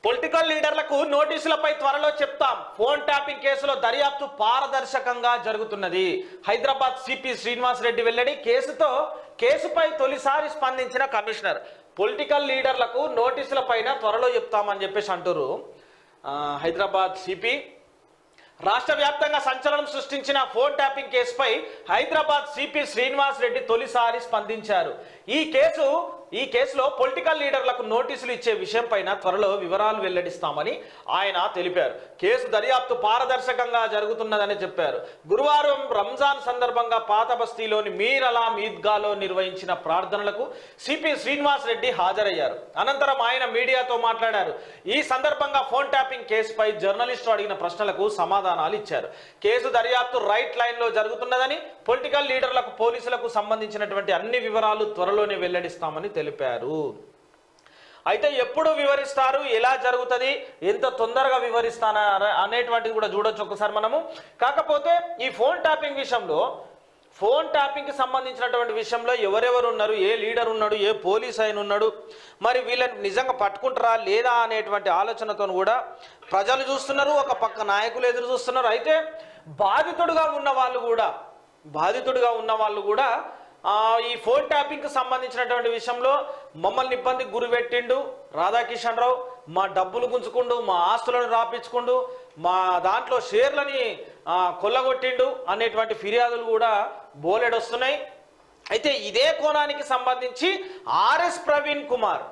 Political లీడర్లకు నోటీసులపై త్వరలో చెప్తాం. Phone tapping కేసులో దర్యాప్తు పారదర్శకంగా జరుగుతున్నది. హైదరాబాద్ సిపి శ్రీనివాస్ రెడ్డి వెల్లడి. కేసుపై తొలిసారి స్పందించిన కమిషనర్. పొలిటికల్ లీడర్లకు నోటీసులపైన త్వరలో చెప్తామని చెప్పేసి అంటారు. హైదరాబాద్ సిపి రాష్ట్ర వ్యాప్తంగా సంచలనం సృష్టించిన ఫోన్ ట్యాపింగ్ కేసుపై హైదరాబాద్ సిపి శ్రీనివాస్ రెడ్డి తొలిసారి స్పందించారు. ఈ కేసులో పొలిటికల్ లీడర్లకు నోటీసులు ఇచ్చే విషయం పైన త్వరలో వివరాలు వెల్లడిస్తామని ఆయన తెలిపారు. కేసు దర్యాప్తు పారదర్శకంగా జరుగుతున్నదని చెప్పారు. గురువారం రంజాన్ సందర్భంగా పాత బస్తీలోని మీర్ అలాం ఈద్గాలో నిర్వహించిన ప్రార్థనలకు సిపి శ్రీనివాస్ రెడ్డి హాజరయ్యారు. అనంతరం ఆయన మీడియాతో మాట్లాడారు. ఈ సందర్భంగా ఫోన్ ట్యాపింగ్ కేసుపై జర్నలిస్టులు అడిగిన ప్రశ్నలకు సమాధానాలు ఇచ్చారు. కేసు దర్యాప్తు రైట్ లైన్లో జరుగుతున్నదని, పొలిటికల్ లీడర్లకు పోలీసులకు సంబంధించినటువంటి అన్ని వివరాలు త్వరలోనే వెల్లడిస్తామని తెలిపారు. అయితే ఎప్పుడు వివరిస్తారు, ఎలా జరుగుతుంది, ఎంత తొందరగా వివరిస్తానా అనేటువంటిది కూడా చూడొచ్చు ఒకసారి మనము. కాకపోతే ఈ ఫోన్ ట్యాపింగ్కి సంబంధించినటువంటి విషయంలో ఎవరెవరు ఉన్నారు, ఏ లీడర్ ఉన్నాడు, ఏ పోలీస్ ఆయన ఉన్నాడు, మరి వీళ్ళని నిజంగా పట్టుకుంటారా లేదా అనేటువంటి ఆలోచనతో కూడా ప్రజలు చూస్తున్నారు. ఒక పక్క నాయకులు ఎదురు చూస్తున్నారు. అయితే బాధితుడుగా ఉన్న వాళ్ళు కూడా ఈ ఫోన్ ట్యాపింగ్కి సంబంధించినటువంటి విషయంలో మమ్మల్ని ఇబ్బందికి గురిపెట్టిండు రాధాకిషన్ రావు, మా డబ్బులు గుంజుకుండు, మా ఆస్తులను రాపించుకుండు, మా దాంట్లో షేర్లని కొల్లగొట్టిండు అనేటువంటి ఫిర్యాదులు కూడా బోలెడొస్తున్నాయి. అయితే ఇదే కోణానికి సంబంధించి ఆర్ఎస్ ప్రవీణ్ కుమార్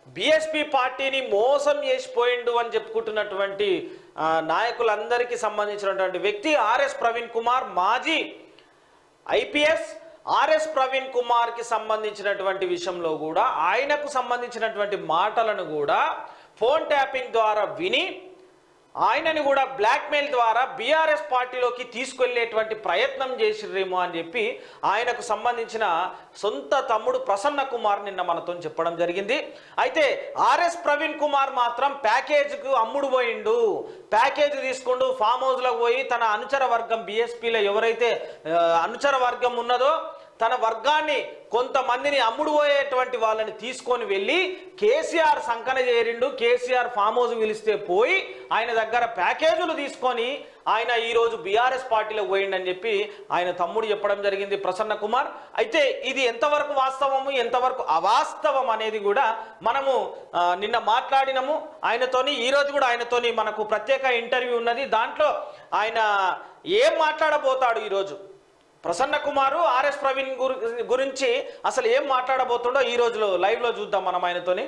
బీఎస్పీ పార్టీని మోసం చేసిపోయిండు అని చెప్పుకుంటున్నటువంటి నాయకులందరికీ సంబంధించినటువంటి వ్యక్తి ఆర్ఎస్ ప్రవీణ్ కుమార్. మాజీ ఐపీఎస్ ఆర్ఎస్ ప్రవీణ్ కుమార్కి సంబంధించినటువంటి విషయంలో కూడా ఆయనకు సంబంధించినటువంటి మాటలను కూడా ఫోన్ ట్యాపింగ్ ద్వారా విని ఆయనని కూడా బ్లాక్మెయిల్ ద్వారా బీఆర్ఎస్ పార్టీలోకి తీసుకెళ్లేటువంటి ప్రయత్నం చేసిర్రేమో అని చెప్పి ఆయనకు సంబంధించిన సొంత తమ్ముడు ప్రసన్న కుమార్ నిన్న మనతో చెప్పడం జరిగింది. అయితే ఆర్ఎస్ ప్రవీణ్ కుమార్ మాత్రం ప్యాకేజ్కు అమ్ముడు పోయిండు, ప్యాకేజ్ తీసుకుంటూ ఫామ్ హౌస్లోకి పోయి తన అనుచర వర్గం బీఎస్పీలో ఎవరైతే అనుచర వర్గం ఉన్నదో తన వర్గాన్ని కొంతమందిని అమ్ముడు పోయేటువంటి వాళ్ళని తీసుకొని వెళ్ళి కేసీఆర్ సంకన చేరిండు. కేసీఆర్ ఫామ్ హౌస్ పిలిస్తే పోయి ఆయన దగ్గర ప్యాకేజీలు తీసుకొని ఆయన ఈరోజు బీఆర్ఎస్ పార్టీలో పోయిండని చెప్పి ఆయన తమ్ముడు చెప్పడం జరిగింది ప్రసన్న కుమార్. అయితే ఇది ఎంతవరకు వాస్తవము, ఎంతవరకు అవాస్తవం అనేది కూడా మనము నిన్న మాట్లాడినాము ఆయనతోని. ఈరోజు కూడా ఆయనతోని మనకు ప్రత్యేక ఇంటర్వ్యూ ఉన్నది. దాంట్లో ఆయన ఏం మాట్లాడబోతాడు ఈరోజు ప్రసన్న కుమారు ఆర్ఎస్ ప్రవీణ్ గురించి అసలు ఏం మాట్లాడబోతుండో ఈ రోజులో లైవ్లో చూద్దాం మనం ఆయనతోని.